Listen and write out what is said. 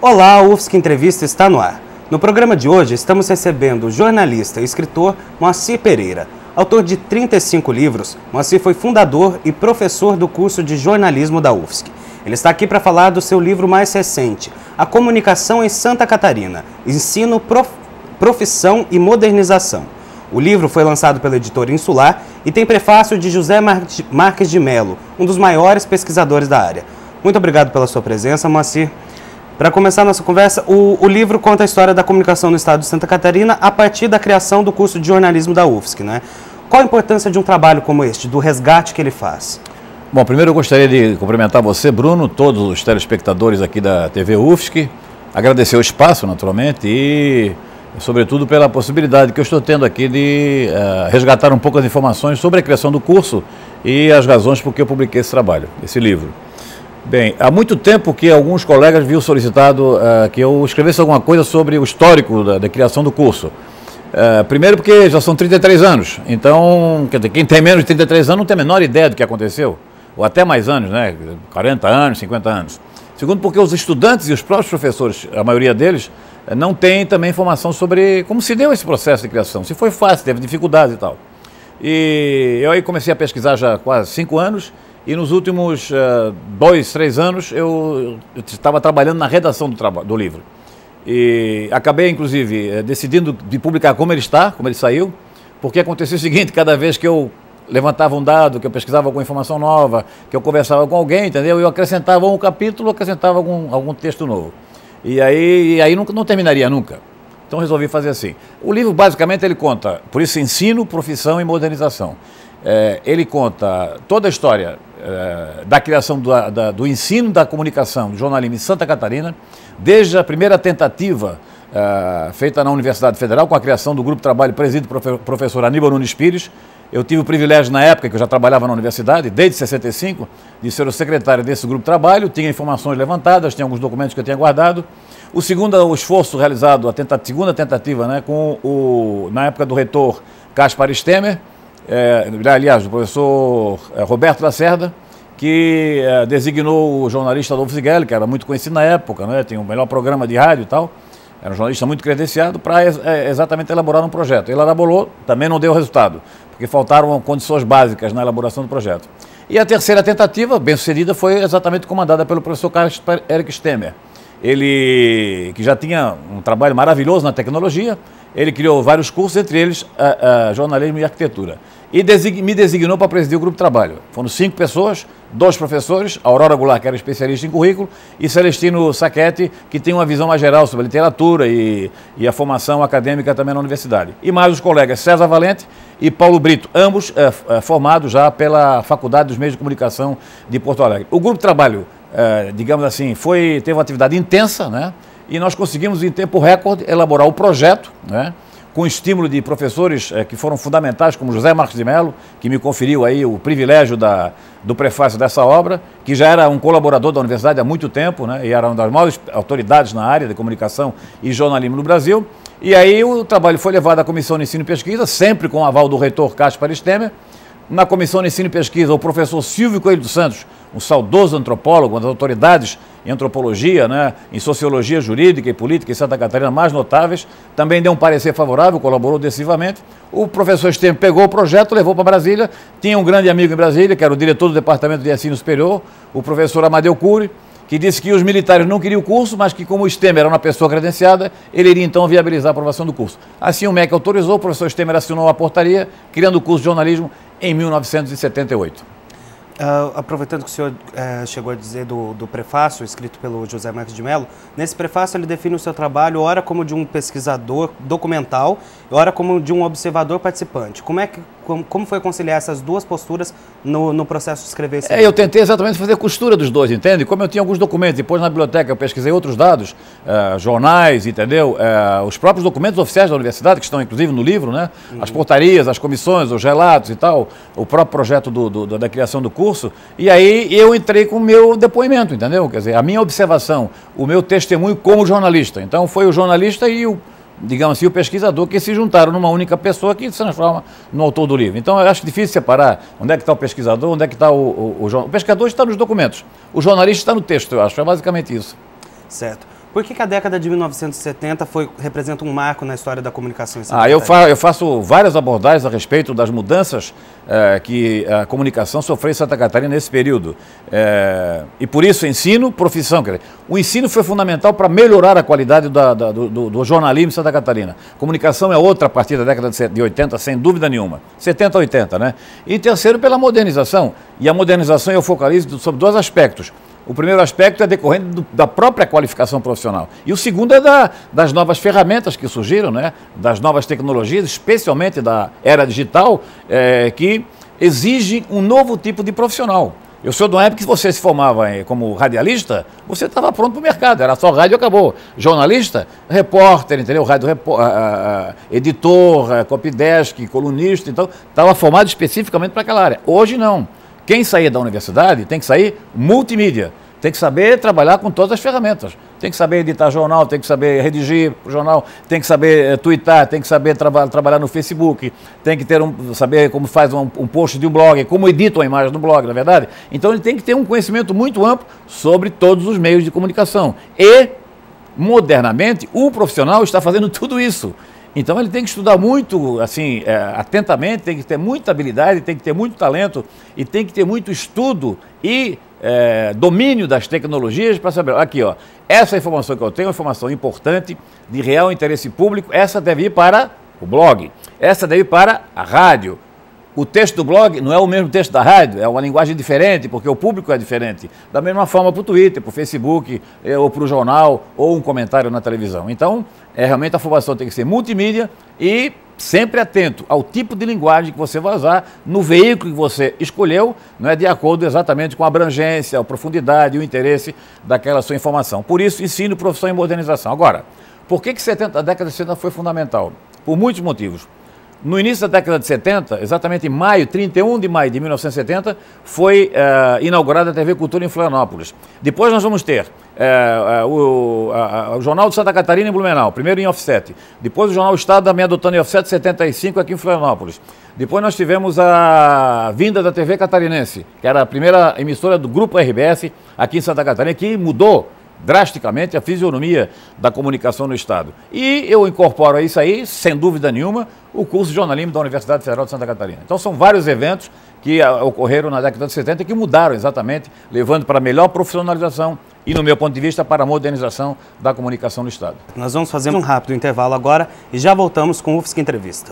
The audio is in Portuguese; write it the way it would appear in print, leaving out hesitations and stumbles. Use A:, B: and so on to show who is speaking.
A: Olá, a UFSC Entrevista está no ar. No programa de hoje estamos recebendo o jornalista e escritor Moacir Pereira. Autor de 35 livros, Moacir foi fundador e professor do curso de jornalismo da UFSC. Ele está aqui para falar do seu livro mais recente, A Comunicação em Santa Catarina, Ensino, Profissão e Modernização. O livro foi lançado pela editora Insular e tem prefácio de José Marques de Mello, um dos maiores pesquisadores da área. Muito obrigado pela sua presença, Moacir. Para começar a nossa conversa, o livro conta a história da comunicação no estado de Santa Catarina a partir da criação do curso de jornalismo da UFSC, né? Qual a importância de um trabalho como este, do resgate que ele faz?
B: Bom, primeiro eu gostaria de cumprimentar você, Bruno, todos os telespectadores aqui da TV UFSC, agradecer o espaço, naturalmente, e sobretudo pela possibilidade que eu estou tendo aqui de resgatar um pouco as informações sobre a criação do curso e as razões por que eu publiquei esse trabalho, esse livro. Bem, há muito tempo que alguns colegas haviam solicitado que eu escrevesse alguma coisa sobre o histórico da criação do curso. Primeiro porque já são 33 anos, então quer dizer, quem tem menos de 33 anos não tem a menor ideia do que aconteceu, ou até mais anos, né? 40 anos, 50 anos. Segundo porque os estudantes e os próprios professores, a maioria deles, não têm também informação sobre como se deu esse processo de criação, se foi fácil, teve dificuldades e tal. E eu aí comecei a pesquisar já há quase 5 anos, e nos últimos 2, 3 anos eu estava trabalhando na redação do livro. E acabei, inclusive, decidindo de publicar como ele está, como ele saiu, porque aconteceu o seguinte: cada vez que eu levantava um dado, que eu pesquisava alguma informação nova, que eu conversava com alguém, entendeu? Eu acrescentava um capítulo, acrescentava algum texto novo. E aí não terminaria nunca. Então resolvi fazer assim. O livro, basicamente, ele conta, por isso, ensino, profissão e modernização. Ele conta toda a história da criação do ensino da comunicação, do jornalismo em Santa Catarina, desde a primeira tentativa feita na Universidade Federal, com a criação do grupo de trabalho presidido pelo professor Aníbal Nunes Pires. Eu tive o privilégio, na época que eu já trabalhava na universidade, desde 65, de ser o secretário desse grupo de trabalho, tinha informações levantadas, tinha alguns documentos que eu tinha guardado. O esforço realizado, a segunda tentativa, né, na época do reitor Caspar Stemer, aliás, o professor Roberto Lacerda, que designou o jornalista Adolfo Zigueli, que era muito conhecido na época, né, tinha o melhor programa de rádio e tal, era um jornalista muito credenciado, para exatamente elaborar um projeto. Ele elaborou, também não deu resultado, porque faltaram condições básicas na elaboração do projeto. E a terceira tentativa, bem sucedida, foi exatamente comandada pelo professor Caspar Eric Stemer. Ele, que já tinha um trabalho maravilhoso na tecnologia, ele criou vários cursos, entre eles jornalismo e arquitetura. E me designou para presidir o grupo de trabalho. Foram 5 pessoas, 2 professores, Aurora Goulart, que era especialista em currículo, e Celestino Sacchetti, que tem uma visão mais geral sobre a literatura e a formação acadêmica também na universidade. E mais os colegas César Valente e Paulo Brito, ambos formados já pela Faculdade dos Meios de Comunicação de Porto Alegre. O grupo de trabalho, digamos assim, teve uma atividade intensa, né? E nós conseguimos, em tempo recorde, elaborar o projeto, né, com estímulo de professores que foram fundamentais, como José Marques de Mello, que me conferiu aí o privilégio do prefácio dessa obra, que já era um colaborador da universidade há muito tempo, né, e era uma das maiores autoridades na área de comunicação e jornalismo no Brasil. E aí o trabalho foi levado à Comissão de Ensino e Pesquisa, sempre com o aval do reitor Caspar Stemer. Na Comissão de Ensino e Pesquisa, o professor Silvio Coelho dos Santos, um saudoso antropólogo, uma das autoridades em antropologia, né, em sociologia jurídica e política em Santa Catarina mais notáveis, também deu um parecer favorável, colaborou decisivamente. O professor Stemer pegou o projeto, levou para Brasília, tinha um grande amigo em Brasília, que era o diretor do Departamento de Ensino Superior, o professor Amadeu Cury, que disse que os militares não queriam o curso, mas que, como o Stemer era uma pessoa credenciada, ele iria então viabilizar a aprovação do curso. Assim o MEC autorizou, o professor Stemer assinou a portaria, criando o curso de jornalismo em 1978.
A: Aproveitando que o senhor chegou a dizer do prefácio escrito pelo José Marques de Mello, nesse prefácio ele define o seu trabalho ora como de um pesquisador documental, ora como de um observador participante. Como foi conciliar essas duas posturas no processo de escrever esse livro?
B: Eu tentei exatamente fazer costura dos dois, entende? Como eu tinha alguns documentos, depois na biblioteca eu pesquisei outros dados, jornais, entendeu? Os próprios documentos oficiais da universidade, que estão inclusive no livro, né? As portarias, as comissões, os relatos e tal, o próprio projeto da criação do curso. E aí eu entrei com o meu depoimento, entendeu? Quer dizer, a minha observação, o meu testemunho como jornalista. Então foi o jornalista e digamos assim, o pesquisador que se juntaram numa única pessoa que se transforma no autor do livro. Então eu acho difícil separar onde é que está o pesquisador, onde é que está o pesquisador está nos documentos, o jornalista está no texto, eu acho, é basicamente isso.
A: Certo. Por que a década de 1970 representa um marco na história da comunicação em Santa
B: Catarina? Eu faço várias abordagens a respeito das mudanças que a comunicação sofreu em Santa Catarina nesse período. E por isso, ensino, profissão. Quer dizer, o ensino foi fundamental para melhorar a qualidade do jornalismo em Santa Catarina. Comunicação é outra a partir da década de 80, sem dúvida nenhuma. 70, 80, né? E terceiro, pela modernização. E a modernização eu focalizo sobre dois aspectos. O primeiro aspecto é decorrente da própria qualificação profissional. E o segundo é das novas ferramentas que surgiram, né? Das novas tecnologias, especialmente da era digital, que exigem um novo tipo de profissional. Eu sou de uma época que você se formava como radialista, você estava pronto para o mercado, era só rádio e acabou. Jornalista, repórter, entendeu? Editor, copydesk, colunista, então estava formado especificamente para aquela área. Hoje não. Quem sair da universidade tem que sair multimídia, tem que saber trabalhar com todas as ferramentas. Tem que saber editar jornal, tem que saber redigir o jornal, tem que saber twittar, tem que saber trabalhar no Facebook, tem que saber como faz um post de um blog, como edita uma imagem no blog, na é verdade? Então ele tem que ter um conhecimento muito amplo sobre todos os meios de comunicação. E, modernamente, o profissional está fazendo tudo isso. Então ele tem que estudar muito, assim, atentamente, tem que ter muita habilidade, tem que ter muito talento e tem que ter muito estudo e domínio das tecnologias para saber, aqui ó, essa informação que eu tenho é uma informação importante, de real interesse público, essa deve ir para o blog, essa deve ir para a rádio. O texto do blog não é o mesmo texto da rádio, é uma linguagem diferente, porque o público é diferente. Da mesma forma para o Twitter, para o Facebook, ou para o jornal, ou um comentário na televisão. Então, realmente a formação tem que ser multimídia e sempre atento ao tipo de linguagem que você vai usar no veículo que você escolheu, não é de acordo exatamente com a abrangência, a profundidade e o interesse daquela sua informação. Por isso, ensino, profissão e modernização. Agora, por que a década de 70 foi fundamental? Por muitos motivos. No início da década de 70, exatamente em maio, 31 de maio de 1970, foi inaugurada a TV Cultura em Florianópolis. Depois nós vamos ter o Jornal de Santa Catarina em Blumenau, primeiro em offset. Depois o Jornal Estado também adotando em offset 75 aqui em Florianópolis. Depois nós tivemos a vinda da TV Catarinense, que era a primeira emissora do Grupo RBS aqui em Santa Catarina, que mudou drasticamente a fisionomia da comunicação no Estado. E eu incorporo a isso aí, sem dúvida nenhuma, o curso de jornalismo da Universidade Federal de Santa Catarina. Então são vários eventos que ocorreram na década de 70 e que mudaram exatamente, levando para a melhor profissionalização e, no meu ponto de vista, para a modernização da comunicação no Estado.
A: Nós vamos fazer um rápido intervalo agora e já voltamos com o UFSC Entrevista.